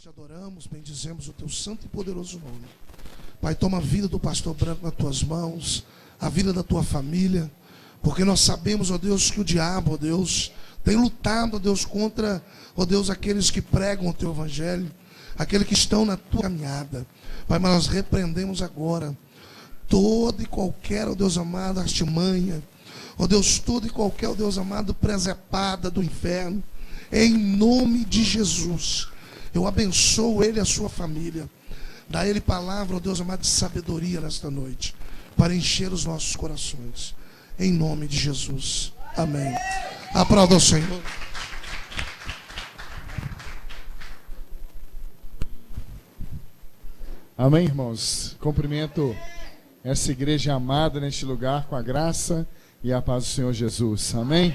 te adoramos, bendizemos o teu santo e poderoso nome. Pai, toma a vida do pastor Branco nas tuas mãos, a vida da tua família, porque nós sabemos, ó Deus, que o diabo, ó Deus, tem lutado, ó Deus, contra, ó Deus, aqueles que pregam o teu evangelho, aqueles que estão na tua caminhada. Pai, mas nós repreendemos agora toda e qualquer, ó Deus amado, artimanha, ó Deus, toda e qualquer, ó Deus amado, presepada do inferno, em nome de Jesus. Eu abençoo ele e a sua família. Dá a ele palavra, ó Deus amado, de sabedoria nesta noite, para encher os nossos corações. Em nome de Jesus. Amém. Aplauda ao Senhor. Amém, irmãos. Cumprimento essa igreja amada neste lugar com a graça e a paz do Senhor Jesus. Amém?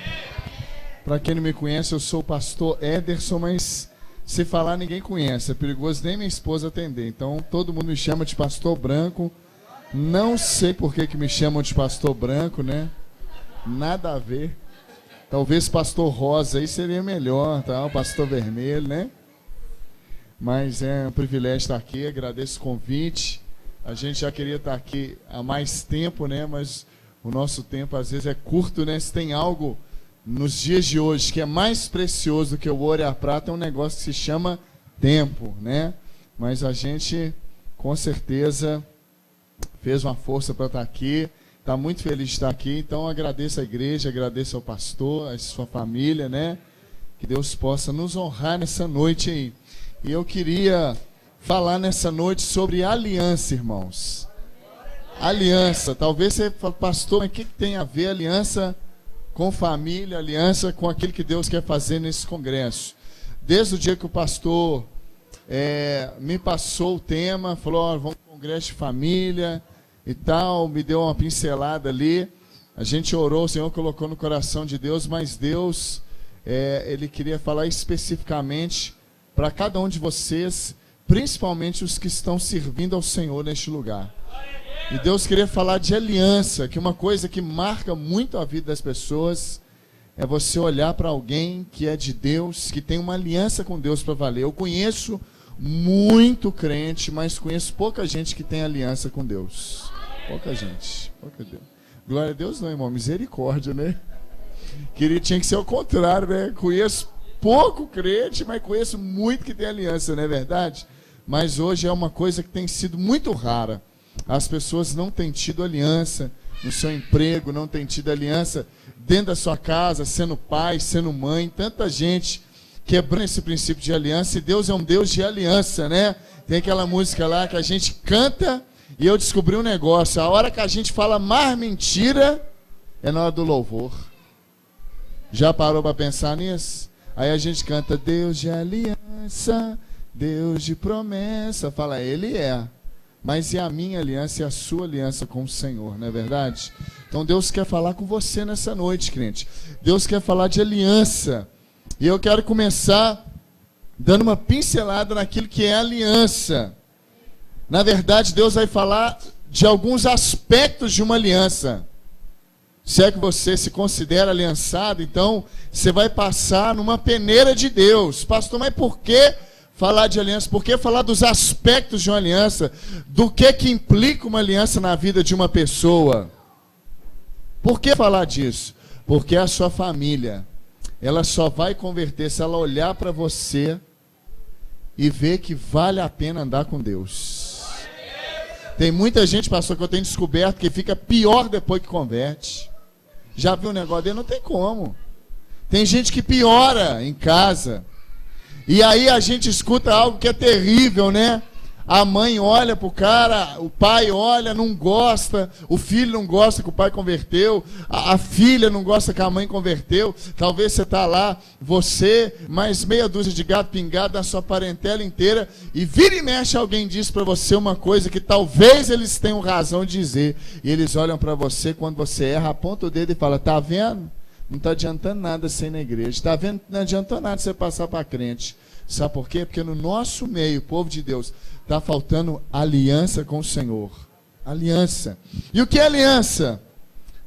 Para quem não me conhece, eu sou o pastor Ederson, mas se falar ninguém conhece. É perigoso nem minha esposa atender. Então todo mundo me chama de pastor Branco. Não sei por que me chamam de pastor Branco, né? Nada a ver. Talvez pastor Rosa aí seria melhor, tá? O pastor Vermelho, né? Mas é um privilégio estar aqui, agradeço o convite. A gente já queria estar aqui há mais tempo, né? Mas o nosso tempo às vezes é curto, né? Se tem algo nos dias de hoje que é mais precioso do que o ouro e a prata, é um negócio que se chama tempo, né? Mas a gente, com certeza, fez uma força para estar aqui. Está muito feliz de estar aqui. Então agradeço a igreja, agradeço ao pastor, a sua família, né? Que Deus possa nos honrar nessa noite aí. E eu queria falar nessa noite sobre aliança, irmãos. Aliança. Talvez você fale, pastor, mas o que tem a ver aliança com família, aliança com aquilo que Deus quer fazer nesse congresso? Desde o dia que o pastor me passou o tema, falou, vamos para um congresso de família e tal, me deu uma pincelada ali. A gente orou, o Senhor colocou no coração de Deus, mas Deus, Ele queria falar especificamente para cada um de vocês, principalmente os que estão servindo ao Senhor neste lugar. E Deus queria falar de aliança, que uma coisa que marca muito a vida das pessoas é você olhar para alguém que é de Deus, que tem uma aliança com Deus para valer. Eu conheço muito crente, mas conheço pouca gente que tem aliança com Deus. Pouca gente. Glória a Deus não, irmão, misericórdia, né? Tinha que ser o contrário, né? Conheço pouco crente, mas conheço muito que tem aliança, não é verdade? Mas hoje é uma coisa que tem sido muito rara. As pessoas não têm tido aliança no seu emprego, não têm tido aliança dentro da sua casa, sendo pai, sendo mãe. Tanta gente quebrando esse princípio de aliança. E Deus é um Deus de aliança, né? Tem aquela música lá que a gente canta e eu descobri um negócio. A hora que a gente fala mais mentira é na hora do louvor. Já parou para pensar nisso? Aí a gente canta Deus de aliança, Deus de promessa. Fala, Ele é. Mas e a minha aliança e a sua aliança com o Senhor, não é verdade? Então Deus quer falar com você nessa noite, crente. Deus quer falar de aliança. E eu quero começar dando uma pincelada naquilo que é aliança. Na verdade, Deus vai falar de alguns aspectos de uma aliança. Se é que você se considera aliançado, então você vai passar numa peneira de Deus. Pastor, mas por que falar de aliança? Por que falar dos aspectos de uma aliança? Do que implica uma aliança na vida de uma pessoa? Por que falar disso? Porque a sua família, ela só vai converter se ela olhar para você e ver que vale a pena andar com Deus. Tem muita gente, pastor, que eu tenho descoberto que fica pior depois que converte. Já viu um negócio dele? Não tem como. Tem gente que piora em casa. E aí a gente escuta algo que é terrível, né? A mãe olha pro cara, o pai olha, não gosta, o filho não gosta que o pai converteu, a filha não gosta que a mãe converteu. Talvez você tá lá, você, mais meia dúzia de gato pingado na sua parentela inteira, e vira e mexe alguém diz para você uma coisa que talvez eles tenham razão de dizer, e eles olham para você quando você erra, aponta o dedo e fala, tá vendo? Não está adiantando nada você ir na igreja, está vendo? Não adiantou nada você passar para crente. Sabe por quê? Porque no nosso meio, povo de Deus, está faltando aliança com o Senhor. Aliança. E o que é aliança?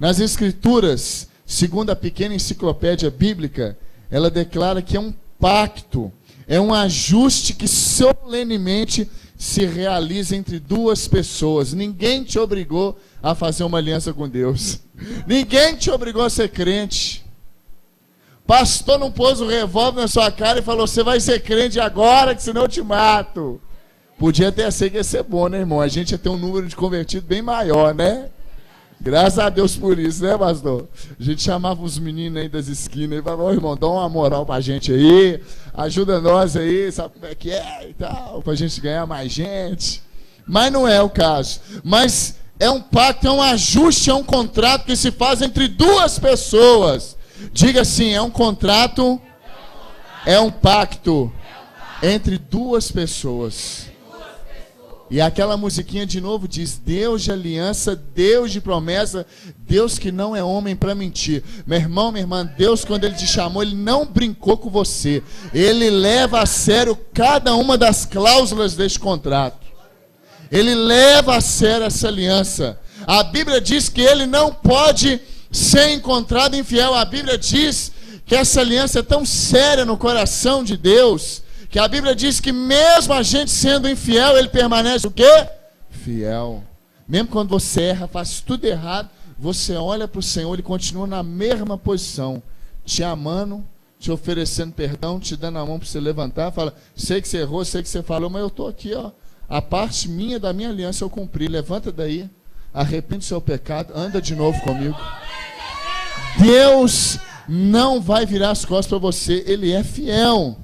Nas Escrituras, segundo a pequena enciclopédia bíblica, ela declara que é um pacto, é um ajuste que solenemente se realiza entre duas pessoas. Ninguém te obrigou a fazer uma aliança com Deus. Ninguém te obrigou a ser crente. Pastor não pôs o revólver na sua cara e falou: você vai ser crente agora, que senão eu te mato. Podia até ser que ia ser bom, né, irmão? A gente ia ter um número de convertidos bem maior, né? Graças a Deus por isso, né, pastor? A gente chamava os meninos aí das esquinas e falava: ô, irmão, dá uma moral pra gente aí, ajuda nós aí, sabe como é que é e tal, pra gente ganhar mais gente. Mas não é o caso. Mas é um pacto, é um ajuste, é um contrato que se faz entre duas pessoas. Diga assim: é um contrato, é um pacto entre duas pessoas. E aquela musiquinha de novo diz: Deus de aliança, Deus de promessa, Deus que não é homem para mentir. Meu irmão, minha irmã, Deus, quando Ele te chamou, Ele não brincou com você. Ele leva a sério cada uma das cláusulas deste contrato. Ele leva a sério essa aliança. A Bíblia diz que Ele não pode ser encontrado infiel. A Bíblia diz que essa aliança é tão séria no coração de Deus, que a Bíblia diz que mesmo a gente sendo infiel, Ele permanece o quê? Fiel. Mesmo quando você erra, faz tudo errado, você olha para o Senhor e continua na mesma posição, te amando, te oferecendo perdão, te dando a mão para você levantar, fala: sei que você errou, sei que você falou, mas eu estou aqui, ó. A parte minha da minha aliança eu cumpri. Levanta daí, arrepende do seu pecado, anda de novo comigo. Deus não vai virar as costas para você, Ele é fiel.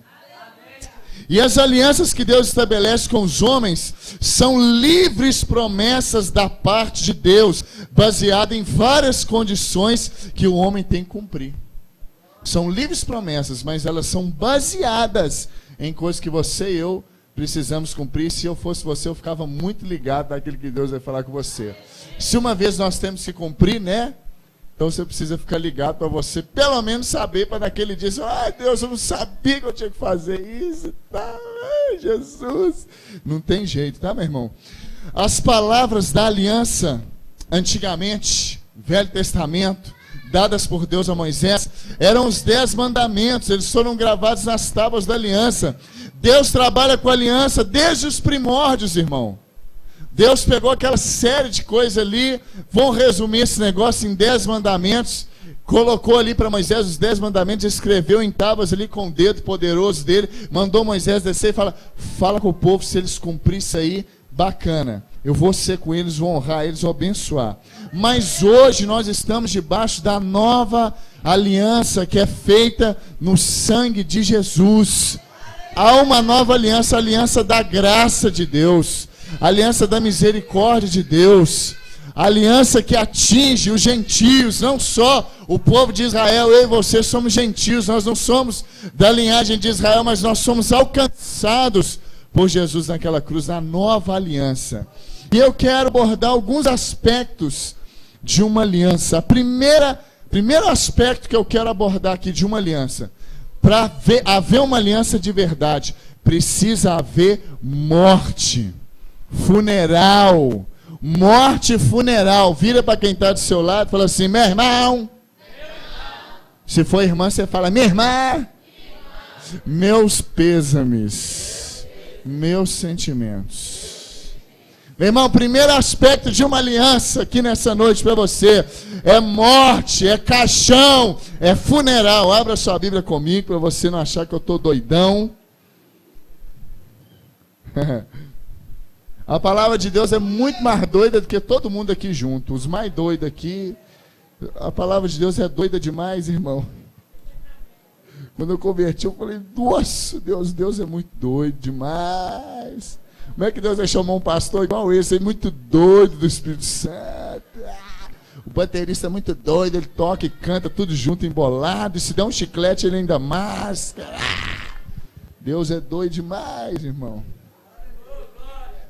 E as alianças que Deus estabelece com os homens são livres promessas da parte de Deus, baseadas em várias condições que o homem tem que cumprir. São livres promessas, mas elas são baseadas em coisas que você e eu precisamos cumprir. Se eu fosse você, eu ficava muito ligado naquilo que Deus vai falar com você. Se uma vez nós temos que cumprir, né? Então você precisa ficar ligado para você, pelo menos saber, para naquele dia, ai Deus, eu não sabia que eu tinha que fazer isso, tá? Ai, Jesus. Não tem jeito, tá, meu irmão? As palavras da aliança, antigamente, Velho Testamento, dadas por Deus a Moisés, eram os 10 mandamentos. Eles foram gravados nas tábuas da aliança. Deus trabalha com a aliança desde os primórdios, irmão. Deus pegou aquela série de coisas ali, vão resumir esse negócio em 10 mandamentos, colocou ali para Moisés os 10 mandamentos, escreveu em tábuas ali com o dedo poderoso dele, mandou Moisés descer e fala com o povo, se eles cumprissem isso aí, bacana, eu vou ser com eles, vou honrar eles, vou abençoar. Mas hoje nós estamos debaixo da nova aliança que é feita no sangue de Jesus. Há uma nova aliança, a aliança da graça de Deus, a aliança da misericórdia de Deus, a aliança que atinge os gentios, não só o povo de Israel. Eu e você somos gentios, nós não somos da linhagem de Israel, mas nós somos alcançados por Jesus naquela cruz, na nova aliança. E eu quero abordar alguns aspectos de uma aliança. Primeiro aspecto que eu quero abordar aqui de uma aliança, para haver uma aliança de verdade, precisa haver morte. Funeral, morte funeral. Vira para quem está do seu lado e fala assim: meu irmão. Se for irmã, você fala: minha irmã. Meus pêsames, meus sentimentos. Meu irmão, primeiro aspecto de uma aliança aqui nessa noite para você é morte, é caixão, é funeral. Abra sua Bíblia comigo para você não achar que eu estou doidão. A palavra de Deus é muito mais doida do que todo mundo aqui junto. Os mais doidos aqui. A palavra de Deus é doida demais, irmão. Quando eu converti, eu falei: nossa, Deus é muito doido demais. Como é que Deus vai chamar um pastor igual esse? É muito doido do Espírito Santo. O baterista é muito doido, ele toca e canta tudo junto, embolado. E se der um chiclete, ele ainda masca. Deus é doido demais, irmão.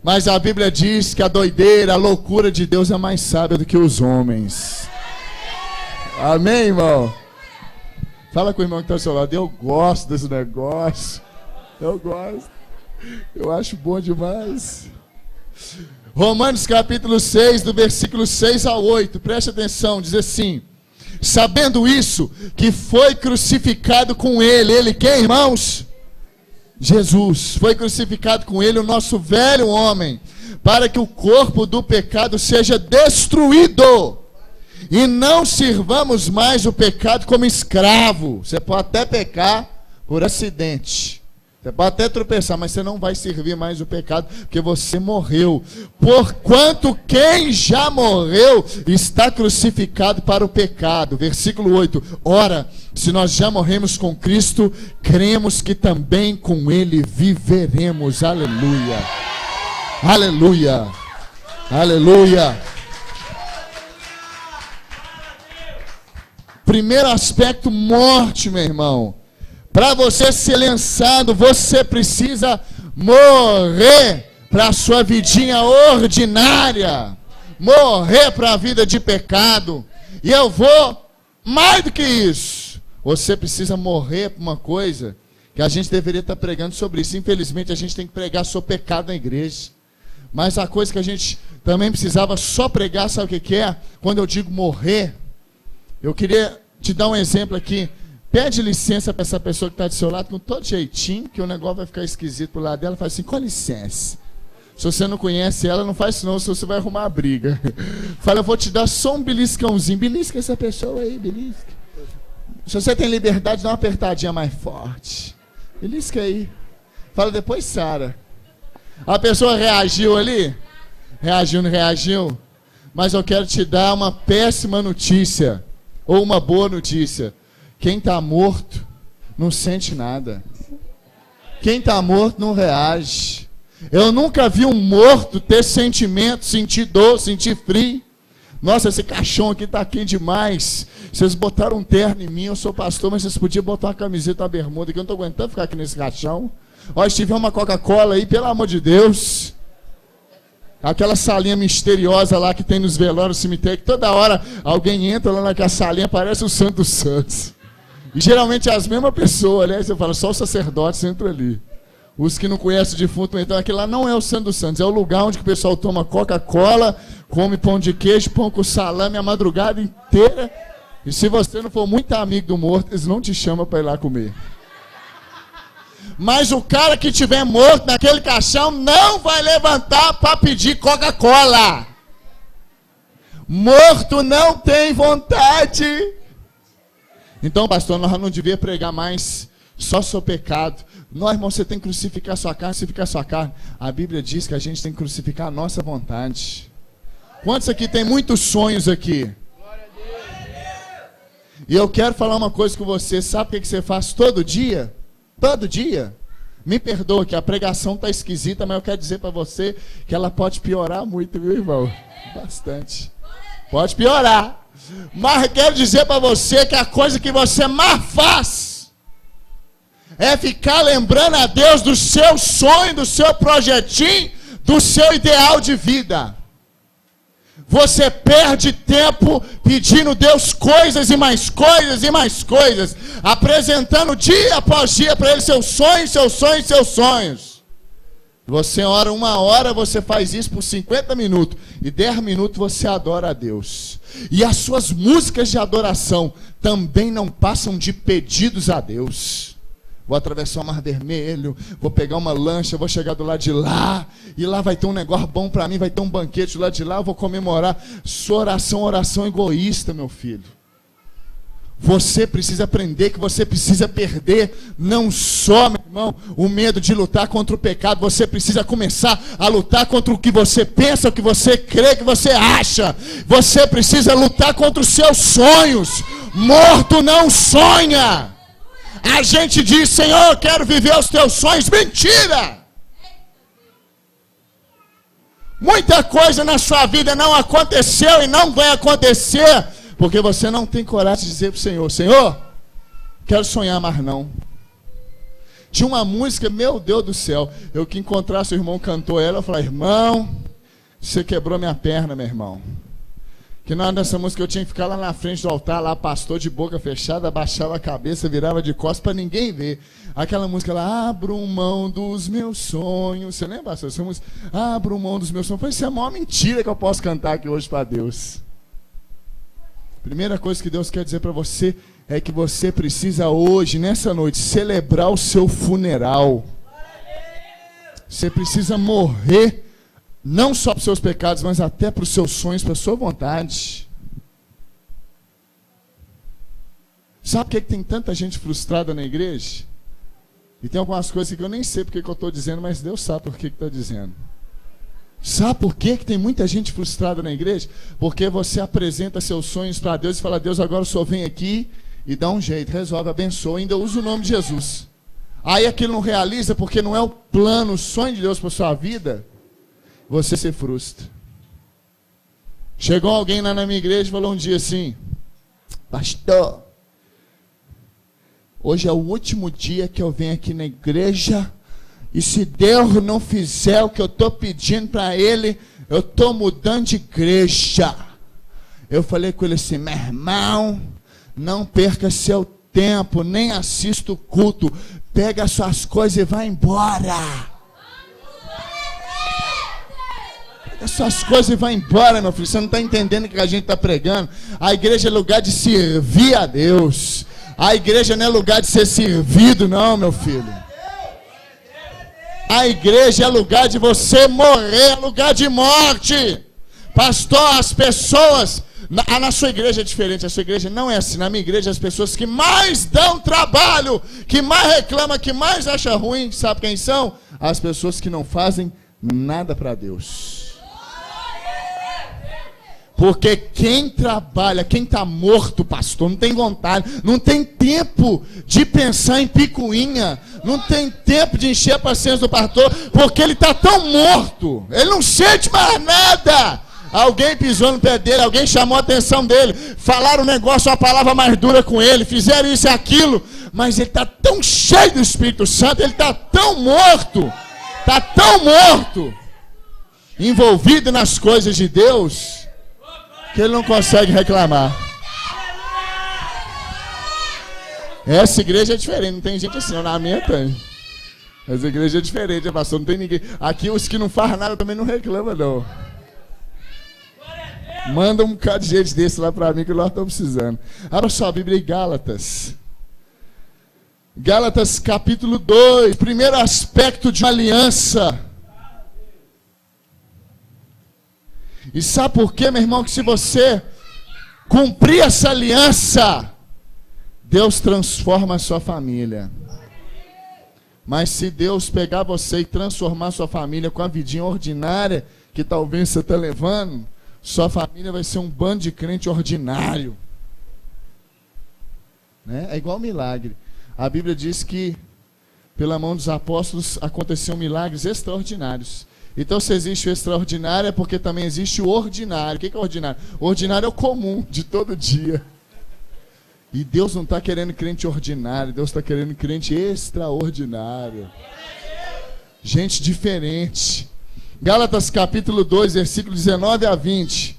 Mas a Bíblia diz que a doideira, a loucura de Deus é mais sábia do que os homens. Amém, irmão? Fala com o irmão que está ao seu lado: eu gosto desse negócio. Eu gosto. Eu acho bom demais. Romanos capítulo 6, do versículo 6 ao 8. Preste atenção, diz assim: sabendo isso, que foi crucificado com ele. Ele quem, irmãos? Jesus, foi crucificado com ele o nosso velho homem, para que o corpo do pecado seja destruído, e não sirvamos mais o pecado como escravo. Você pode até pecar por acidente, você pode até tropeçar, mas você não vai servir mais o pecado, porque você morreu. Porquanto quem já morreu está crucificado para o pecado. Versículo 8. Ora, se nós já morremos com Cristo, cremos que também com Ele viveremos. Aleluia. Aleluia. Aleluia. Primeiro aspecto, morte, meu irmão. Para você ser lançado, você precisa morrer para a sua vidinha ordinária, morrer para a vida de pecado. E eu vou mais do que isso. Você precisa morrer para uma coisa que a gente deveria estar pregando sobre isso. Infelizmente, a gente tem que pregar sobre pecado na igreja. Mas a coisa que a gente também precisava só pregar, sabe o que é? Quando eu digo morrer, eu queria te dar um exemplo aqui. Pede licença para essa pessoa que está do seu lado com todo jeitinho, que o negócio vai ficar esquisito pro lado dela. Faz assim, com licença. Se você não conhece ela, não faz isso não, senão você vai arrumar a briga. Fala, eu vou te dar só um beliscãozinho. Belisca essa pessoa aí, belisca. Se você tem liberdade, dá uma apertadinha mais forte. Belisca aí. Fala, depois Sara. A pessoa reagiu ali? Reagiu, não reagiu? Mas eu quero te dar uma péssima notícia, ou uma boa notícia. Quem está morto não sente nada. Quem está morto não reage. Eu nunca vi um morto ter sentimento, sentir dor, sentir frio. Nossa, esse caixão aqui está quente demais. Vocês botaram um terno em mim, eu sou pastor, mas vocês podiam botar uma camiseta, uma bermuda, que eu não estou aguentando ficar aqui nesse caixão. Ó, se tiver uma Coca-Cola aí, pelo amor de Deus. Aquela salinha misteriosa lá que tem nos velórios, no cemitério, que toda hora alguém entra lá naquela salinha, parece o Santo dos Santos. E geralmente é as mesmas pessoas, né? Você fala, só os sacerdotes entram ali. Os que não conhecem o defunto, então aquele lá não é o Santo dos Santos, é o lugar onde o pessoal toma Coca-Cola, come pão de queijo, pão com salame a madrugada inteira. E se você não for muito amigo do morto, eles não te chamam para ir lá comer. Mas o cara que estiver morto naquele caixão não vai levantar para pedir Coca-Cola. Morto não tem vontade. Então, pastor, nós não devíamos pregar mais só sobre pecado. Não, irmão, você tem que crucificar sua carne, crucificar sua carne. A Bíblia diz que a gente tem que crucificar a nossa vontade. Quantos aqui tem muitos sonhos aqui? E eu quero falar uma coisa com você. Sabe o que você faz todo dia? Todo dia. Me perdoa que a pregação está esquisita, mas eu quero dizer para você que ela pode piorar muito, viu, irmão? Bastante. Pode piorar. Mas eu quero dizer para você que a coisa que você mais faz é ficar lembrando a Deus do seu sonho, do seu projetinho, do seu ideal de vida. Você perde tempo pedindo a Deus coisas e mais coisas e mais coisas, apresentando dia após dia para Ele seus sonhos, seus sonhos, seus sonhos. Você ora 1 hora, você faz isso por 50 minutos, e 10 minutos você adora a Deus. E as suas músicas de adoração também não passam de pedidos a Deus. Vou atravessar o Mar Vermelho, vou pegar uma lancha, vou chegar do lado de lá, e lá vai ter um negócio bom para mim, vai ter um banquete do lado de lá, eu vou comemorar. Sua oração egoísta, meu filho. Você precisa aprender que você precisa perder não só, meu irmão, o medo de lutar contra o pecado. Você precisa começar a lutar contra o que você pensa, o que você crê, o que você acha. Você precisa lutar contra os seus sonhos. Morto não sonha. A gente diz, Senhor, eu quero viver os teus sonhos. Mentira! Muita coisa na sua vida não aconteceu e não vai acontecer porque você não tem coragem de dizer para o Senhor, Senhor, quero sonhar mais não. Tinha uma música, meu Deus do céu, eu que encontrasse o irmão cantou ela, eu falei, irmão, você quebrou minha perna, meu irmão. Que na hora dessa música eu tinha que ficar lá na frente do altar, lá pastor de boca fechada, abaixava a cabeça, virava de costas para ninguém ver. Aquela música lá, abro mão dos meus sonhos. Você lembra essa música? Abro mão dos meus sonhos. Eu falei, isso é a maior mentira que eu posso cantar aqui hoje para Deus. Primeira coisa que Deus quer dizer para você é que você precisa hoje, nessa noite, celebrar o seu funeral. Você precisa morrer, não só para os seus pecados, mas até para os seus sonhos, para a sua vontade. Sabe por que tem tanta gente frustrada na igreja? E tem algumas coisas que eu nem sei porque que eu estou dizendo, mas Deus sabe por que está dizendo. Sabe por que tem muita gente frustrada na igreja? Porque você apresenta seus sonhos para Deus e fala: Deus, agora o Senhor vem aqui e dá um jeito, resolve, abençoa, ainda usa o nome de Jesus. Aí aquilo não realiza porque não é o plano, o sonho de Deus para a sua vida. Você se frustra. Chegou alguém lá na minha igreja e falou um dia assim: pastor, hoje é o último dia que eu venho aqui na igreja, e se Deus não fizer o que eu estou pedindo para Ele, eu estou mudando de igreja. Eu falei com ele assim: meu irmão, não perca seu tempo, nem assista o culto, pega as suas coisas e vai embora. Pega as suas coisas e vai embora, meu filho. Você não está entendendo o que a gente está pregando. A igreja é lugar de servir a Deus. A igreja não é lugar de ser servido, não, meu filho. A igreja é lugar de você morrer, é lugar de morte. Pastor, as pessoas... Na sua igreja é diferente, a sua igreja não é assim. Na minha igreja, as pessoas que mais dão trabalho, que mais reclamam, que mais acham ruim, sabe quem são? As pessoas que não fazem nada para Deus. Porque quem trabalha, quem está morto, pastor, não tem vontade, não tem tempo de pensar em picuinha, não tem tempo de encher a paciência do pastor, porque ele está tão morto, ele não sente mais nada. Alguém pisou no pé dele, alguém chamou a atenção dele, falaram um negócio, uma palavra mais dura com ele, fizeram isso e aquilo, mas ele está tão cheio do Espírito Santo, ele está tão morto, envolvido nas coisas de Deus, que ele não consegue reclamar. Essa igreja é diferente, não tem gente assim, não. Na minha tem. Essa igreja é diferente, pastor, não tem ninguém. Aqui os que não fazem nada também não reclamam, não. Manda um bocado de gente desse lá para mim que nós estamos precisando. Abra sua Bíblia em Gálatas. Gálatas capítulo 2. Primeiro aspecto de uma aliança. E sabe por quê, meu irmão? Que se você cumprir essa aliança, Deus transforma a sua família. Mas se Deus pegar você e transformar a sua família com a vidinha ordinária que talvez você está levando, sua família vai ser um bando de crente ordinário. Né? É igual milagre. A Bíblia diz que pela mão dos apóstolos aconteciam milagres extraordinários. Então, se existe o extraordinário, é porque também existe o ordinário. O que é ordinário? O ordinário é o comum, de todo dia. E Deus não está querendo crente ordinário, Deus está querendo crente extraordinário. Gente diferente. Gálatas capítulo 2, versículo 19 a 20.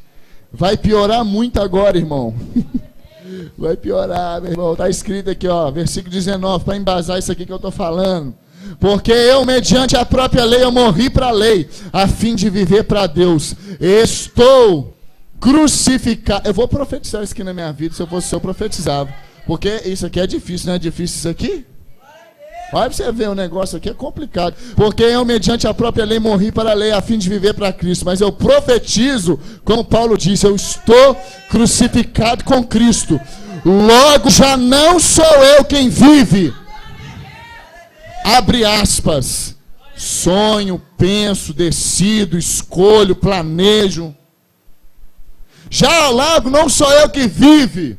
Vai piorar muito agora, irmão. Vai piorar, meu irmão. Está escrito aqui, ó, versículo 19, para embasar isso aqui que eu estou falando. Porque eu, mediante a própria lei, eu morri para a lei, a fim de viver para Deus. Estou crucificado. Eu vou profetizar isso aqui na minha vida, se eu fosse eu profetizava. Porque isso aqui é difícil, não é difícil isso aqui? Olha pra você ver, o negócio aqui é complicado. Porque eu, mediante a própria lei, morri para a lei, a fim de viver para Cristo. Mas eu profetizo, como Paulo disse, eu estou crucificado com Cristo. Logo, já não sou eu quem vive. Abre aspas. Sonho, penso, decido, escolho, planejo. Já logo não sou eu que vive,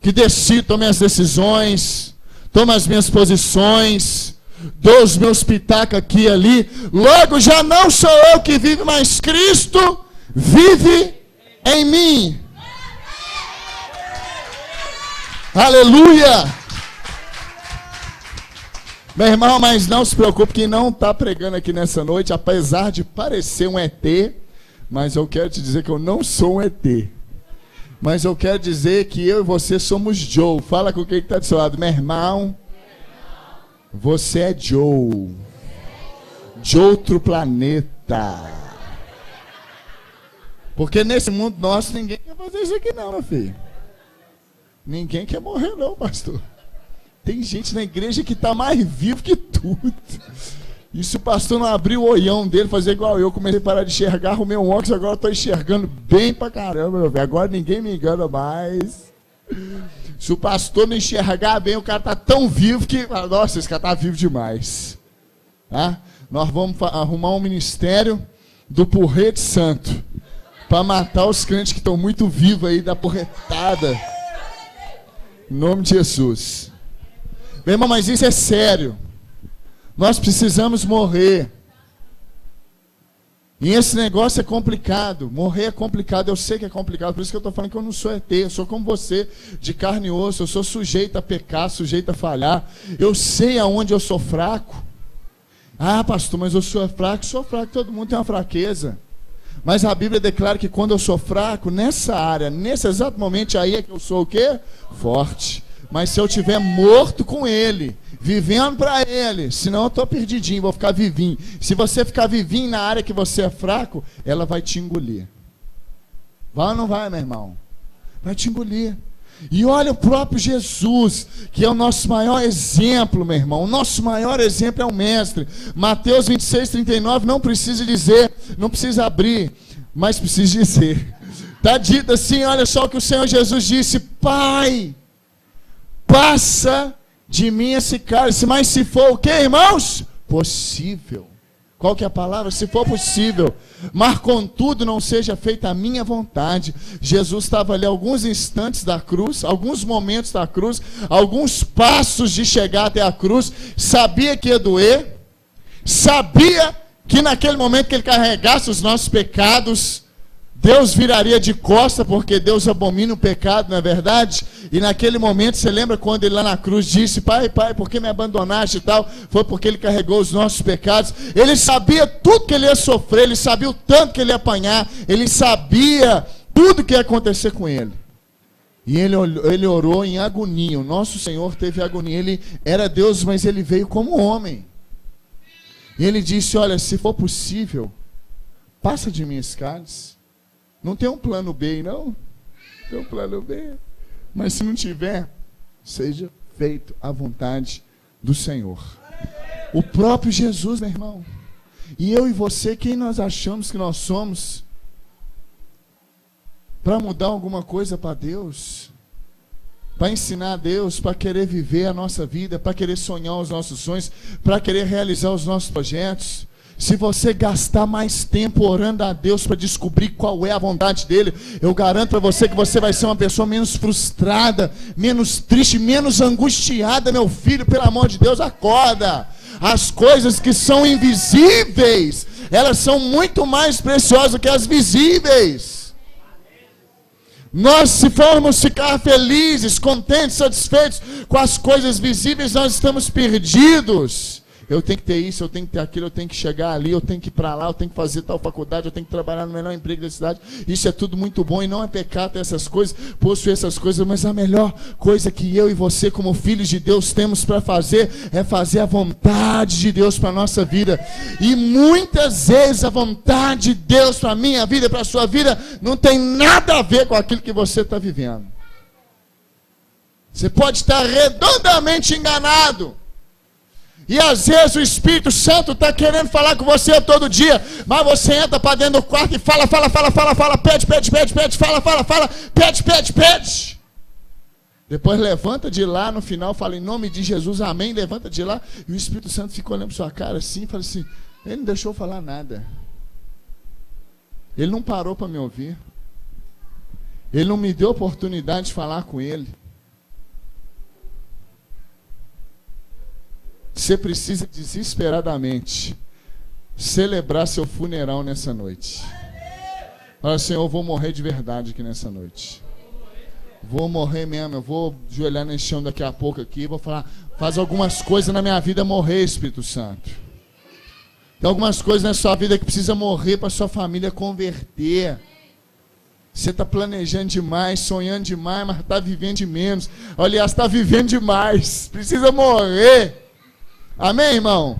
que decido, tomo minhas decisões, tomo as minhas posições, dou os meus pitacos aqui e ali. Logo já não sou eu que vive, mas Cristo vive em mim. Aleluia! Meu irmão, mas não se preocupe, quem não está pregando aqui nessa noite, apesar de parecer um ET, mas eu quero te dizer que eu não sou um ET. Mas eu quero dizer que eu e você somos Joe. Fala com quem está do seu lado. Meu irmão, você é Joe. De outro planeta. Porque nesse mundo nosso ninguém quer fazer isso aqui não, meu filho. Ninguém quer morrer não, pastor. Tem gente na igreja que está mais vivo que tudo. E se o pastor não abrir o olhão dele, fazer igual eu, comecei a parar de enxergar, arrumei um óculos, agora eu tô enxergando bem pra caramba, meu velho. Agora ninguém me engana mais. Se o pastor não enxergar bem, o cara tá tão vivo que, nossa, esse cara tá vivo demais. Tá? Nós vamos arrumar um ministério do porrete santo, para matar os crentes que estão muito vivos aí da porretada. Em nome de Jesus. Meu irmão, mas isso é sério. Nós precisamos morrer. E esse negócio é complicado. Morrer é complicado, eu sei que é complicado. Por isso que eu estou falando que eu não sou ET. Eu sou como você, de carne e osso. Eu sou sujeito a pecar, sujeito a falhar. Eu sei aonde eu sou fraco. Ah, pastor, mas eu sou fraco. Todo mundo tem uma fraqueza. Mas a Bíblia declara que quando eu sou fraco, nessa área, nesse exato momento, aí é que eu sou o quê? Forte. Mas se eu estiver morto com Ele, vivendo para Ele, senão eu estou perdidinho, vou ficar vivinho. Se você ficar vivinho na área que você é fraco, ela vai te engolir. Vai ou não vai, meu irmão? Vai te engolir. E olha o próprio Jesus, que é o nosso maior exemplo, meu irmão. O nosso maior exemplo é o Mestre. Mateus 26:39, não precisa dizer, não precisa abrir, mas precisa dizer. Está dito assim, olha só o que o Senhor Jesus disse: Pai, passa de mim esse cálice, mas se for o que, irmãos? Possível. Qual que é a palavra? Se for possível. Mas contudo não seja feita a minha vontade. Jesus estava ali alguns instantes da cruz, alguns momentos da cruz, alguns passos de chegar até a cruz, sabia que ia doer, sabia que naquele momento que ele carregasse os nossos pecados, Deus viraria de costa, porque Deus abomina o pecado, não é verdade? E naquele momento, você lembra quando ele lá na cruz disse: Pai, Pai, por que me abandonaste e tal? Foi porque ele carregou os nossos pecados. Ele sabia tudo que ele ia sofrer, ele sabia o tanto que ele ia apanhar, ele sabia tudo que ia acontecer com ele. E ele orou em agonia. O nosso Senhor teve agonia. Ele era Deus, mas ele veio como homem. E ele disse: olha, se for possível, passa de mim esse cálice. Não tem um plano B, não. Tem um plano B. Mas se não tiver, seja feito a vontade do Senhor. O próprio Jesus, meu irmão. E eu e você, quem nós achamos que nós somos para mudar alguma coisa para Deus? Para ensinar a Deus, para querer viver a nossa vida, para querer sonhar os nossos sonhos, para querer realizar os nossos projetos. Se você gastar mais tempo orando a Deus para descobrir qual é a vontade dele, eu garanto para você que você vai ser uma pessoa menos frustrada, menos triste, menos angustiada. Meu filho, pelo amor de Deus, acorda. As coisas que são invisíveis, elas são muito mais preciosas que as visíveis. Nós, se formos ficar felizes, contentes, satisfeitos com as coisas visíveis, nós estamos perdidos. Eu tenho que ter isso, eu tenho que ter aquilo, eu tenho que chegar ali, eu tenho que ir para lá, eu tenho que fazer tal faculdade, eu tenho que trabalhar no melhor emprego da cidade. Isso é tudo muito bom e não é pecado ter essas coisas, possuir essas coisas, mas a melhor coisa que eu e você, como filhos de Deus, temos para fazer é fazer a vontade de Deus para a nossa vida. E muitas vezes a vontade de Deus para a minha vida, para a sua vida, não tem nada a ver com aquilo que você está vivendo. Você pode estar redondamente enganado. E às vezes o Espírito Santo está querendo falar com você todo dia, mas você entra para dentro do quarto e fala, pede, pede. Depois levanta de lá, no final fala em nome de Jesus, amém, levanta de lá, e o Espírito Santo fica olhando para sua cara assim, e fala assim: ele não deixou falar nada, ele não parou para me ouvir, ele não me deu oportunidade de falar com ele. Você precisa desesperadamente celebrar seu funeral nessa noite. Fala: Senhor, eu vou morrer de verdade aqui nessa noite. Vou morrer mesmo, eu vou ajoelhar nesse chão daqui a pouco aqui, vou falar, faz algumas coisas na minha vida morrer, Espírito Santo. Tem algumas coisas na sua vida que precisa morrer para sua família converter. Você está planejando demais, sonhando demais, mas está vivendo de menos. Aliás, está vivendo demais, precisa morrer. Amém, irmão?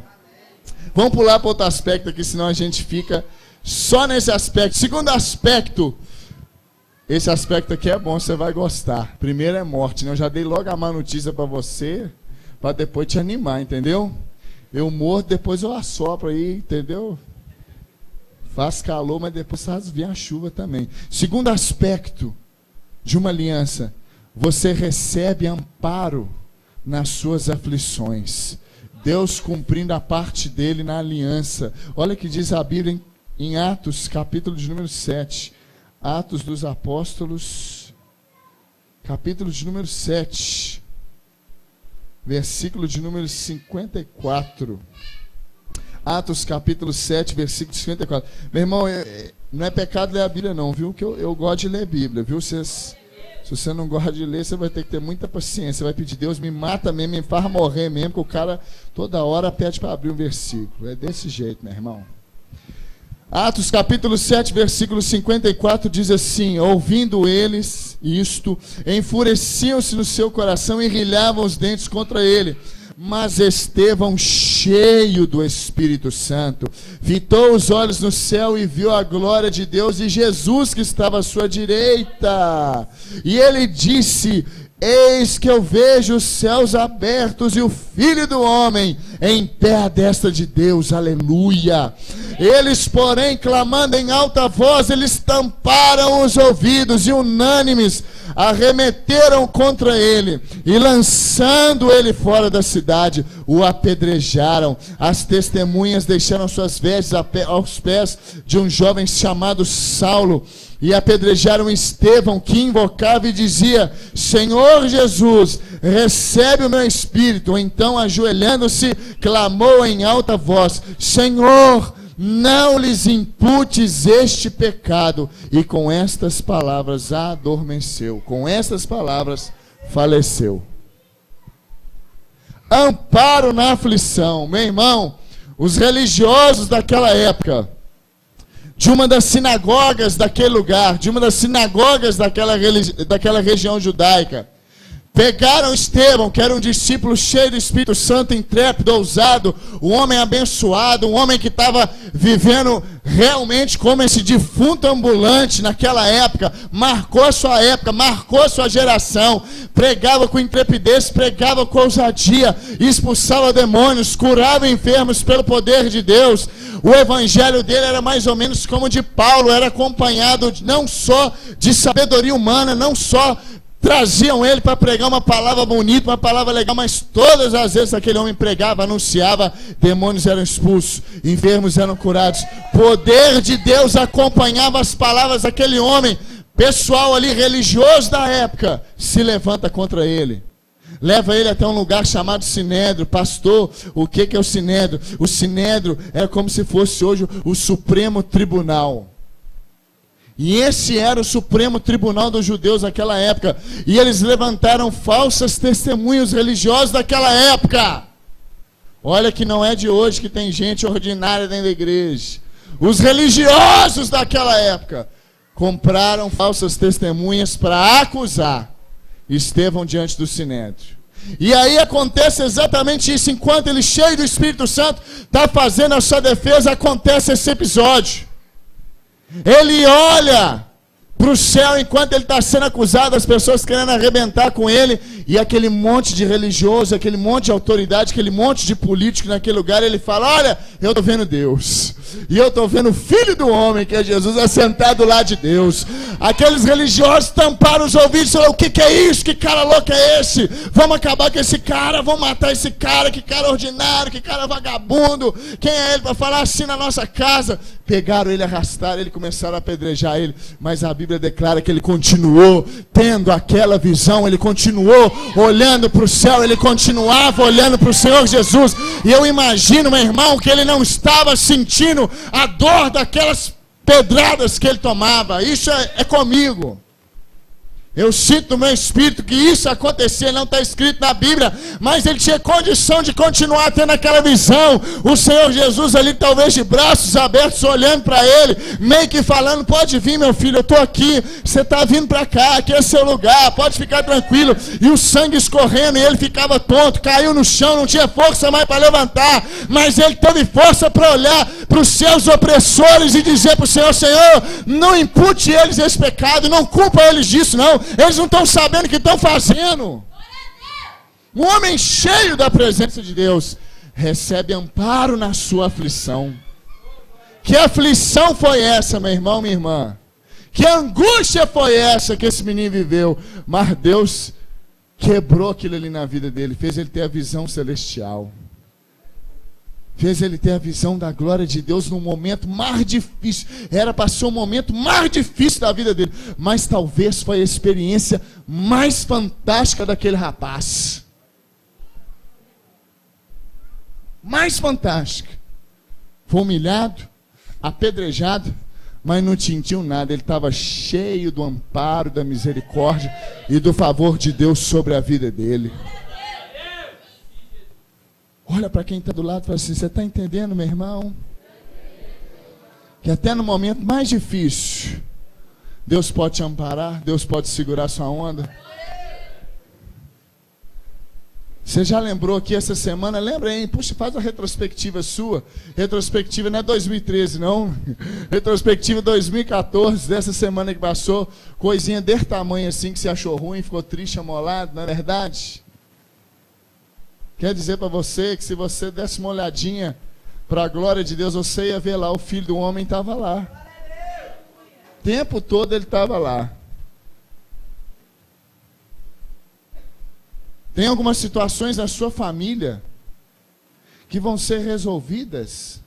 Vamos pular para outro aspecto aqui, senão a gente fica só nesse aspecto. Segundo aspecto, esse aspecto aqui é bom, você vai gostar. Primeiro é morte, né? Eu já dei logo a má notícia para você, para depois te animar, entendeu? Eu morro, depois eu assopro aí, entendeu? Faz calor, mas depois vem a chuva também. Segundo aspecto de uma aliança, você recebe amparo nas suas aflições. Deus cumprindo a parte dele na aliança. Olha o que diz a Bíblia em Atos, capítulo de número 7. Atos dos Apóstolos, capítulo de número 7. Versículo de número 54. Atos capítulo 7, versículo 54. Meu irmão, não é pecado ler a Bíblia não, viu? Que eu gosto de ler a Bíblia, viu? Se você não gosta de ler, você vai ter que ter muita paciência. Você vai pedir, Deus me mata mesmo, me faz morrer mesmo, que o cara toda hora pede para abrir um versículo. É desse jeito, meu irmão. Atos capítulo 7, versículo 54 diz assim: ouvindo eles isto, enfureciam-se no seu coração e rilhavam os dentes contra ele. Mas Estevão, cheio do Espírito Santo, fitou os olhos no céu e viu a glória de Deus e Jesus que estava à sua direita. E ele disse: eis que eu vejo os céus abertos e o Filho do Homem em pé à destra de Deus. Aleluia. Eles, porém, clamando em alta voz, eles tamparam os ouvidos e unânimes arremeteram contra ele e, lançando ele fora da cidade, o apedrejaram. As testemunhas deixaram suas vestes aos pés de um jovem chamado Saulo e apedrejaram Estevão, que invocava e dizia: Senhor Jesus, recebe o meu espírito. Então, ajoelhando-se, clamou em alta voz: Senhor, não lhes imputes este pecado. E com estas palavras adormeceu. Com estas palavras faleceu. Amparo na aflição. Meu irmão, os religiosos daquela época, de uma das sinagogas daquele lugar, de uma das sinagogas daquela região judaica, pegaram Estevão, que era um discípulo cheio do Espírito Santo, intrépido, ousado, um homem abençoado, um homem que estava vivendo realmente como esse defunto ambulante naquela época, marcou a sua época, marcou a sua geração, pregava com intrepidez, pregava com ousadia, expulsava demônios, curava enfermos pelo poder de Deus. O evangelho dele era mais ou menos como o de Paulo, era acompanhado não só de sabedoria humana, não só traziam ele para pregar uma palavra bonita, uma palavra legal, mas todas as vezes aquele homem pregava, anunciava, demônios eram expulsos, enfermos eram curados, poder de Deus acompanhava as palavras daquele homem. Pessoal ali religioso da época se levanta contra ele, leva ele até um lugar chamado Sinédrio. Pastor, o que é o Sinédrio? O Sinédrio é como se fosse hoje o Supremo Tribunal. E esse era o Supremo Tribunal dos judeus naquela época. E eles levantaram falsas testemunhas religiosos daquela época. Olha que não é de hoje que tem gente ordinária dentro da igreja. Os religiosos daquela época compraram falsas testemunhas para acusar Estevão diante do Sinédrio. E aí acontece exatamente isso. Enquanto ele, cheio do Espírito Santo, está fazendo a sua defesa, acontece esse episódio. Ele olha para o céu enquanto ele está sendo acusado, as pessoas querendo arrebentar com ele, e aquele monte de religioso, aquele monte de autoridade, aquele monte de político naquele lugar, ele fala: olha, eu estou vendo Deus, e eu estou vendo o Filho do Homem, que é Jesus, assentado lá de Deus. Aqueles religiosos tamparam os ouvidos e falaram: o que é isso? Que cara louco é esse? Vamos acabar com esse cara, vamos matar esse cara, que cara ordinário, que cara vagabundo, quem é ele para falar assim na nossa casa? Pegaram ele, arrastaram ele, começaram a apedrejar ele, mas a Bíblia declara que ele continuou tendo aquela visão, ele continuou olhando para o céu, ele continuava olhando para o Senhor Jesus. E eu imagino, meu irmão, que ele não estava sentindo a dor daquelas pedradas que ele tomava. Isso é comigo. Eu sinto no meu espírito que isso acontecia, não está escrito na Bíblia, mas ele tinha condição de continuar tendo aquela visão. O Senhor Jesus ali, talvez de braços abertos, olhando para ele, meio que falando: pode vir, meu filho, eu estou aqui, você está vindo para cá, aqui é seu lugar, pode ficar tranquilo. E o sangue escorrendo, e ele ficava tonto, caiu no chão, não tinha força mais para levantar, mas ele teve força para olhar para os seus opressores e dizer para o Senhor: Senhor, não impute eles esse pecado, não culpa eles disso não. Eles não estão sabendo o que estão fazendo. Um homem cheio da presença de Deus recebe amparo na sua aflição. Que aflição foi essa, meu irmão, minha irmã? Que angústia foi essa que esse menino viveu? Mas Deus quebrou aquilo ali na vida dele, fez ele ter a visão celestial. Fez ele ter a visão da glória de Deus no momento mais difícil. Era para ser o momento mais difícil da vida dele. Mas talvez foi a experiência mais fantástica daquele rapaz. Mais fantástica. Foi humilhado, apedrejado, mas não tinha nada. Ele estava cheio do amparo, da misericórdia e do favor de Deus sobre a vida dele. Olha para quem está do lado e fala assim: você está entendendo, meu irmão? Que até no momento mais difícil, Deus pode te amparar, Deus pode segurar sua onda. Você já lembrou aqui essa semana? Lembra, hein? Puxa, faz a retrospectiva sua. Retrospectiva não é 2013, não. Retrospectiva 2014, dessa semana que passou. Coisinha desse tamanho assim que você achou ruim, ficou triste, amolado, não é verdade? Quer dizer para você que se você desse uma olhadinha para a glória de Deus, você ia ver lá, o Filho do Homem estava lá. O tempo todo ele estava lá. Tem algumas situações na sua família que vão ser resolvidas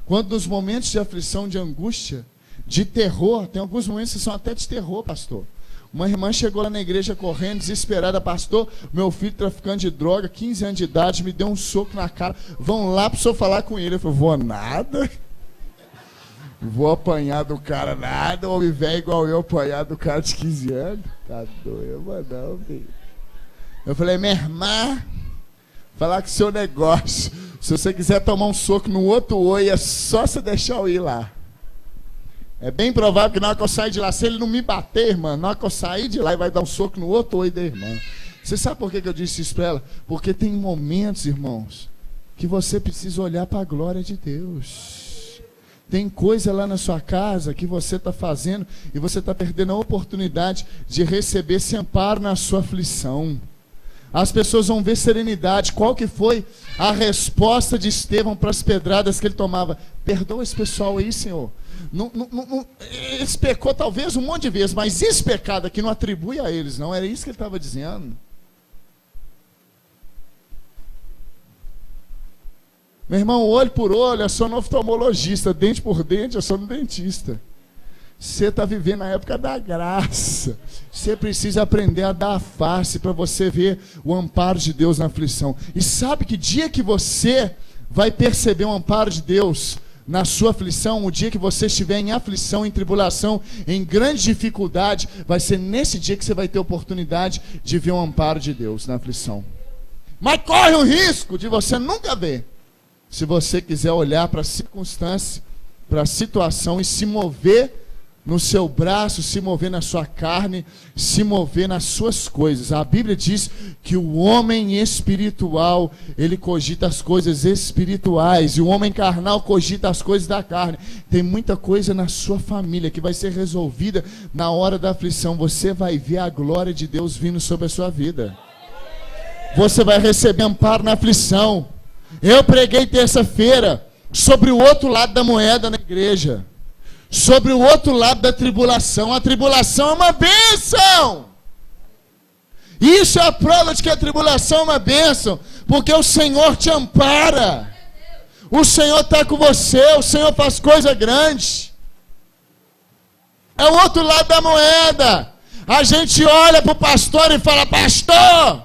quando nos momentos de aflição, de angústia, de terror, tem alguns momentos que são até de terror, pastor. Uma irmã chegou lá na igreja correndo, desesperada: pastor, meu filho traficante de droga, 15 anos de idade, me deu um soco na cara, vão lá para o senhor falar com ele. Eu falei: vou nada, vou apanhar do cara nada, homem velho igual eu apanhar do cara de 15 anos, tá doido, mas não, filho. Eu falei: minha irmã, falar com o seu negócio, se você quiser tomar um soco no outro olho, é só você deixar eu ir lá. É bem provável que na hora que eu sair de lá, se ele não me bater, irmã, na hora que eu sair de lá, ele vai dar um soco no outro olho da irmã. Você sabe por que eu disse isso para ela? Porque tem momentos, irmãos, que você precisa olhar para a glória de Deus. Tem coisa lá na sua casa que você está fazendo e você está perdendo a oportunidade de receber esse amparo na sua aflição. As pessoas vão ver serenidade. Qual que foi a resposta de Estevão para as pedradas que ele tomava? Perdoa esse pessoal aí, Senhor. Eles pecou talvez um monte de vezes, mas esse pecado aqui não atribui a eles, não. Era isso que ele estava dizendo. Meu irmão, olho por olho, eu sou no oftalmologista. Dente por dente, eu sou no dentista. Você está vivendo a época da graça. Você precisa aprender a dar a face para você ver o amparo de Deus na aflição. E sabe que dia que você vai perceber o amparo de Deus na sua aflição, o dia que você estiver em aflição, em tribulação, em grande dificuldade, vai ser nesse dia que você vai ter oportunidade de ver o amparo de Deus na aflição. Mas corre o risco de você nunca ver, se você quiser olhar para a circunstância, para a situação e se mover no seu braço, se mover na sua carne, se mover nas suas coisas. A Bíblia diz que o homem espiritual, ele cogita as coisas espirituais, e o homem carnal cogita as coisas da carne. Tem muita coisa na sua família que vai ser resolvida na hora da aflição. Você vai ver a glória de Deus vindo sobre a sua vida. Você vai receber amparo na aflição. Eu preguei terça-feira sobre o outro lado da moeda na igreja. Sobre o outro lado da tribulação. A tribulação é uma bênção. Isso é a prova de que a tribulação é uma bênção, porque o Senhor te ampara. O Senhor está com você. O Senhor faz coisa grande. É o outro lado da moeda. A gente olha para o pastor e fala: pastor,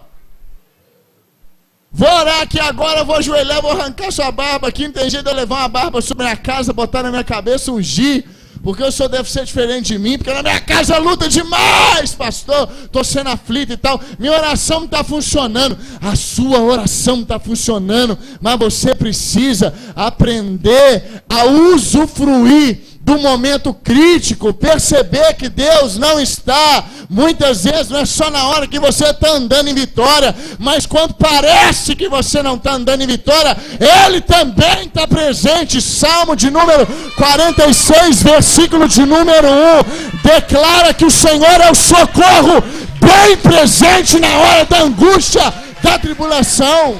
vou orar aqui agora, vou ajoelhar, vou arrancar sua barba aqui. Não tem jeito de eu levar uma barba sobre a minha casa, botar na minha cabeça, ungir, porque o senhor deve ser diferente de mim, porque na minha casa luta demais, pastor, estou sendo aflito e tal. Minha oração não está funcionando. A sua oração não está funcionando, mas você precisa aprender a usufruir do momento crítico, perceber que Deus não está, muitas vezes não é só na hora que você está andando em vitória, mas quando parece que você não está andando em vitória, Ele também está presente. Salmo de número 46, versículo de número 1, declara que o Senhor é o socorro bem presente na hora da angústia, da tribulação.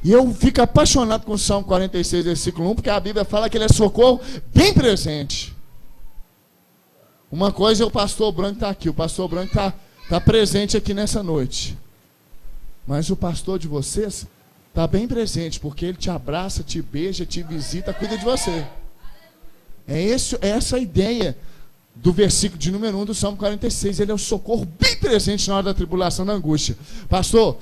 E eu fico apaixonado com o Salmo 46, versículo 1, porque a Bíblia fala que ele é socorro bem presente. Uma coisa é o pastor Branco estar aqui. O pastor Branco está presente aqui nessa noite. Mas o pastor de vocês está bem presente, porque ele te abraça, te beija, te visita, cuida de você. É essa a ideia do versículo de número 1 do Salmo 46. Ele é o socorro bem presente na hora da tribulação, da angústia. Pastor,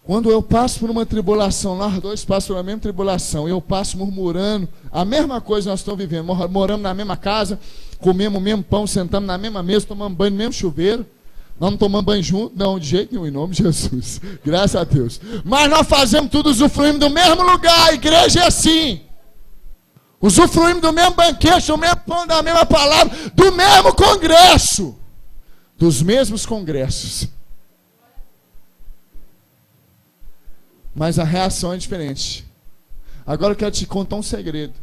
quando eu passo por uma tribulação, nós dois passamos pela mesma tribulação, eu passo murmurando, a mesma coisa nós estamos vivendo, moramos na mesma casa, comemos o mesmo pão, sentamos na mesma mesa, tomamos banho no mesmo chuveiro. Nós não tomamos banho junto? Não, de jeito nenhum, em nome de Jesus. Graças a Deus. Mas nós fazemos tudo, usufruímos do mesmo lugar. A igreja é assim. Usufruímos do mesmo banquete, do mesmo pão, da mesma palavra, do mesmo congresso. Dos mesmos congressos. Mas a reação é diferente. Agora eu quero te contar um segredo.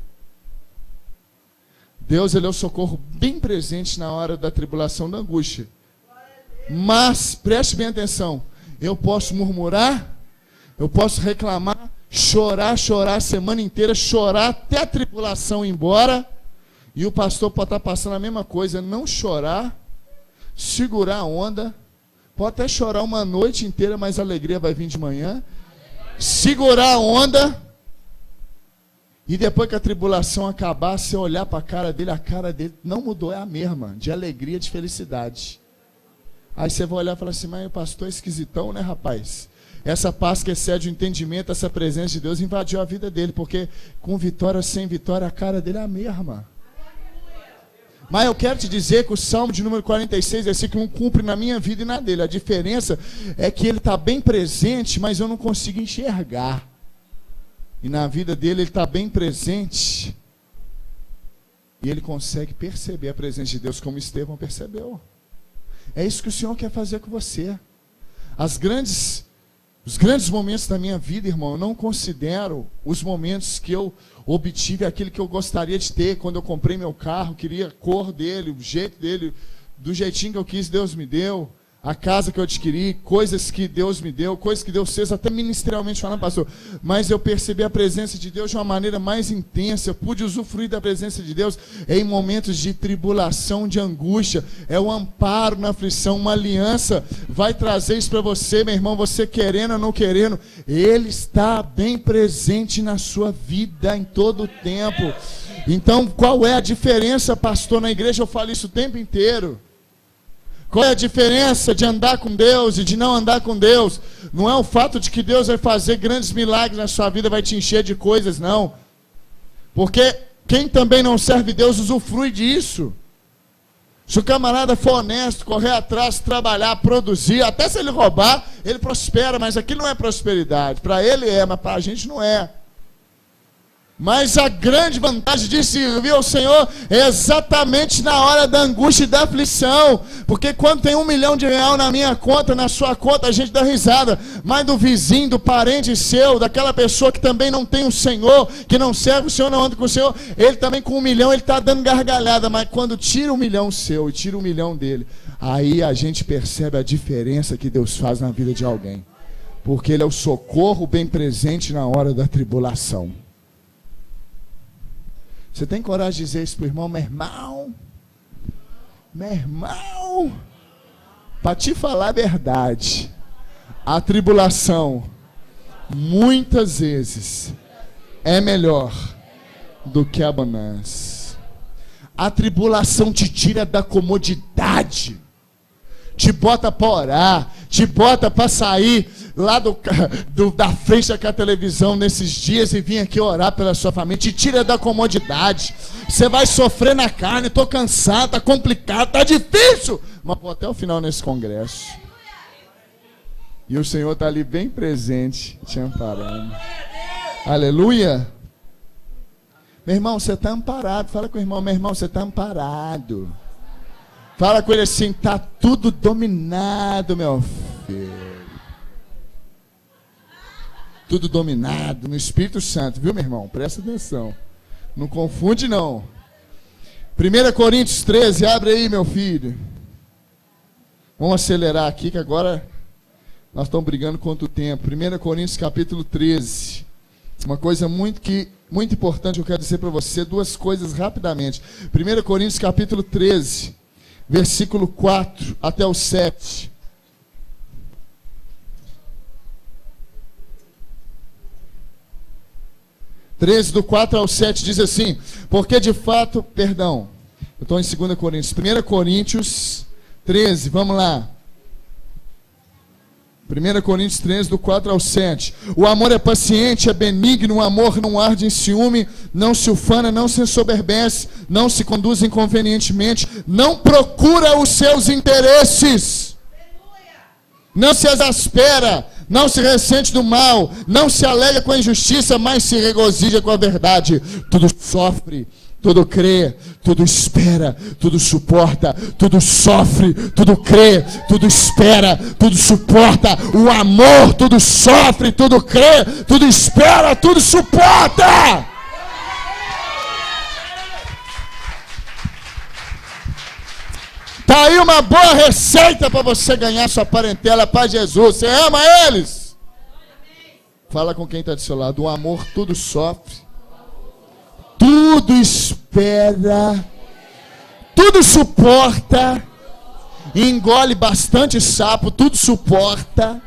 Deus, ele é o socorro bem presente na hora da tribulação, da angústia. Mas, preste bem atenção, eu posso murmurar, eu posso reclamar, chorar a semana inteira, chorar até a tribulação ir embora, e o pastor pode estar passando a mesma coisa, não chorar, segurar a onda, pode até chorar uma noite inteira, mas a alegria vai vir de manhã, segurar a onda, e depois que a tribulação acabar, você olhar para a cara dele não mudou, é a mesma, de alegria, de felicidade. Aí você vai olhar e falar assim, mas o pastor é esquisitão, né, rapaz? Essa paz que excede o entendimento, essa presença de Deus invadiu a vida dele, porque com vitória ou sem vitória, a cara dele é a mesma. Mas eu quero te dizer que o Salmo de número 46, versículo 1, cumpre na minha vida e na dele. A diferença é que ele está bem presente, mas eu não consigo enxergar. E na vida dele ele está bem presente, e ele consegue perceber a presença de Deus como Estevão percebeu. É isso que o Senhor quer fazer com você. Os grandes momentos da minha vida, irmão, eu não considero os momentos que eu obtive aquilo que eu gostaria de ter. Quando eu comprei meu carro, queria a cor dele, o jeito dele, do jeitinho que eu quis, Deus me deu. A casa que eu adquiri, coisas que Deus me deu, coisas que Deus fez, até ministerialmente falando, pastor. Mas eu percebi a presença de Deus de uma maneira mais intensa. Eu pude usufruir da presença de Deus em momentos de tribulação, de angústia. É o amparo na aflição, uma aliança. Vai trazer isso para você, meu irmão, você querendo ou não querendo. Ele está bem presente na sua vida em todo o tempo. Então, qual é a diferença, pastor? Na igreja eu falo isso o tempo inteiro. Qual é a diferença de andar com Deus e de não andar com Deus? Não é o fato de que Deus vai fazer grandes milagres na sua vida, vai te encher de coisas, não. Porque quem também não serve Deus usufrui disso. Se o camarada for honesto, correr atrás, trabalhar, produzir, até se ele roubar, ele prospera, mas aqui não é prosperidade. Para ele é, mas para a gente não é. Mas a grande vantagem de servir ao Senhor é exatamente na hora da angústia e da aflição. Porque quando tem R$1 milhão na minha conta, na sua conta, a gente dá risada. Mas do vizinho, do parente seu, daquela pessoa que também não tem o Senhor, que não serve o Senhor, não anda com o Senhor, ele também com R$1 milhão, ele está dando gargalhada. Mas quando tira R$1 milhão seu e tira R$1 milhão dele, aí a gente percebe a diferença que Deus faz na vida de alguém. Porque ele é o socorro bem presente na hora da tribulação. Você tem coragem de dizer isso para o irmão? Meu irmão, para te falar a verdade, a tribulação, muitas vezes, é melhor do que a bonança. A tribulação te tira da comodidade, te bota para orar, te bota para sair lá da frente daquela televisão nesses dias e vir aqui orar pela sua família, te tira da comodidade. Você vai sofrer na carne, estou cansado, está complicado, está difícil, mas vou até o final nesse congresso. E o Senhor está ali bem presente, te amparando. Aleluia. Meu irmão, você está amparado. Fala com o irmão, meu irmão, você está amparado. Fala com ele assim, está tudo dominado, meu filho. Tudo dominado no Espírito Santo, viu, meu irmão? Presta atenção. Não confunde, não. 1 Coríntios 13, abre aí, meu filho. Vamos acelerar aqui, que agora Nós estamos brigando contra o tempo. 1 Coríntios capítulo 13. Uma coisa muito importante eu quero dizer para você, duas coisas rapidamente. 1 Coríntios capítulo 13, versículo 4 até o 7. Do 4 ao 7 diz assim, porque de fato, perdão, eu estou em 2 Coríntios, 1 Coríntios 13, vamos lá. 1 Coríntios 13, do 4 ao 7. O amor é paciente, é benigno, o amor não arde em ciúme, não se ufana, não se ensoberbece, não se conduz inconvenientemente, não procura os seus interesses, não se exaspera, não se ressente do mal, não se alegra com a injustiça, mas se regozija com a verdade. Tudo sofre, tudo crê, tudo espera, tudo suporta, tudo sofre, tudo crê, tudo espera, tudo suporta. O amor tudo sofre, tudo crê, tudo espera, tudo suporta. Está aí uma boa receita para você ganhar sua parentela para Jesus. Você ama eles? Fala com quem está do seu lado. O amor tudo sofre, tudo espera, tudo suporta, engole bastante sapo, tudo suporta.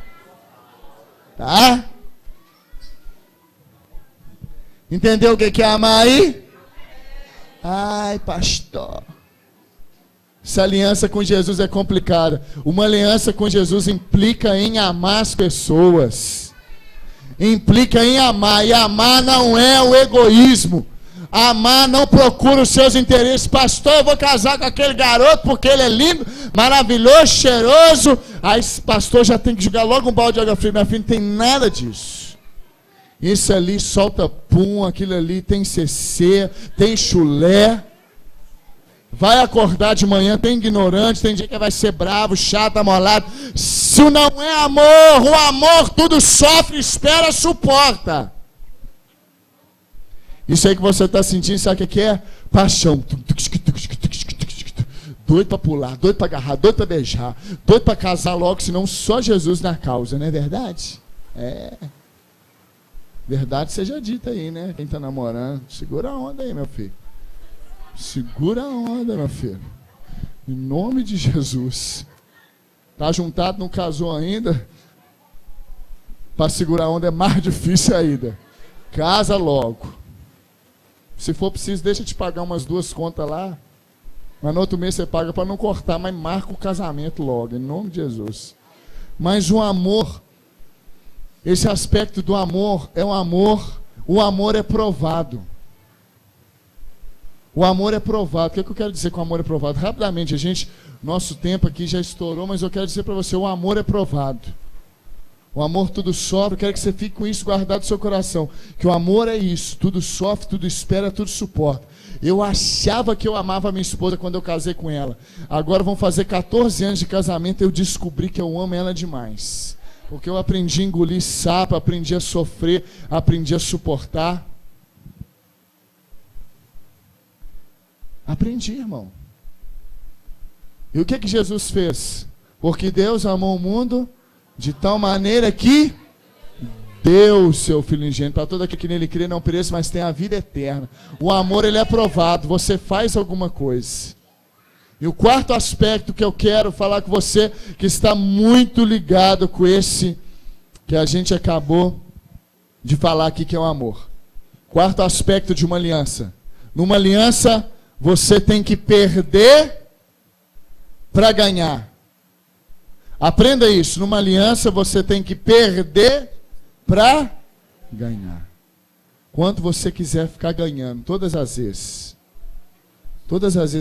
Tá? Entendeu o que é amar aí? Ai, pastor, essa aliança com Jesus é complicada. Uma aliança com Jesus implica em amar as pessoas. Implica em amar. E amar não é o egoísmo. Amar não procura os seus interesses. Pastor, eu vou casar com aquele garoto porque ele é lindo, maravilhoso, cheiroso. Aí pastor já tem que jogar logo um balde de água fria. Minha filha, não tem nada disso. Isso ali solta pum, aquilo ali tem CC, tem chulé. Vai acordar de manhã, tem ignorante, tem dia que vai ser bravo, chato, amolado. Se não é amor, o amor tudo sofre, espera, suporta. Isso aí que você está sentindo, sabe o que é? Paixão. Doido para pular, doido para agarrar, doido para beijar, doido para casar logo, senão só Jesus na causa, não é verdade? É. Verdade seja dita aí, né? Quem está namorando, segura a onda aí, meu filho. Segura a onda, meu filho. Em nome de Jesus. Tá juntado, não casou ainda? Para segurar a onda é mais difícil ainda. Casa logo. Se for preciso, deixa eu te pagar umas 2 contas lá. Mas no outro mês você paga para não cortar, mas marca o casamento logo, em nome de Jesus. Mas o amor, esse aspecto do amor é um amor, o amor é provado. O amor é provado. O que eu quero dizer com o amor é provado? Rapidamente, nosso tempo aqui já estourou, mas eu quero dizer para você, o amor é provado. O amor tudo sofre, eu quero que você fique com isso guardado no seu coração. Que o amor é isso, tudo sofre, tudo espera, tudo suporta. Eu achava que eu amava a minha esposa quando eu casei com ela. Agora vão fazer 14 anos de casamento e eu descobri que eu amo ela demais. Porque eu aprendi a engolir sapo, aprendi a sofrer, aprendi a suportar. Aprendi, irmão. E o que Jesus fez? Porque Deus amou o mundo de tal maneira que deu o seu Filho unigênito para todo aquele que nele crê, não pereça, mas tem a vida eterna. O amor, ele é provado. Você faz alguma coisa. E o quarto aspecto que eu quero falar com você, que está muito ligado com esse que a gente acabou de falar aqui, que é o amor. Quarto aspecto de uma aliança. Numa aliança, você tem que perder para ganhar. Aprenda isso. Numa aliança, você tem que perder para ganhar. Quanto você quiser ficar ganhando, todas as vezes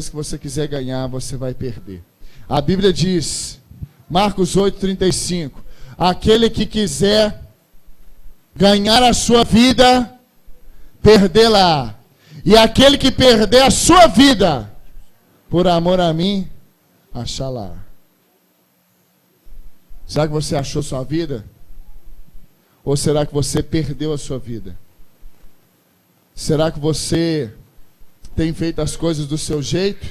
que você quiser ganhar, você vai perder. A Bíblia diz, Marcos 8:35, aquele que quiser ganhar a sua vida, perdê-la. E aquele que perder a sua vida, por amor a mim, achá-la. Será que você achou sua vida? Ou será que você perdeu a sua vida? Será que você tem feito as coisas do seu jeito?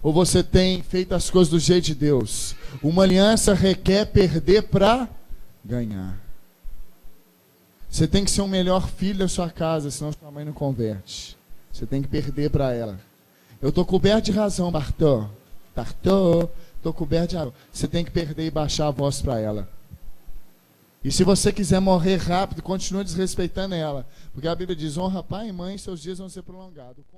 Ou você tem feito as coisas do jeito de Deus? Uma aliança requer perder para ganhar. Você tem que ser o melhor filho da sua casa, senão sua mãe não converte. Você tem que perder para ela. Eu estou coberto de razão, Bartô. Estou coberto de razão. Você tem que perder e baixar a voz para ela. E se você quiser morrer rápido, continue desrespeitando ela. Porque a Bíblia diz, honra pai e mãe, seus dias vão ser prolongados.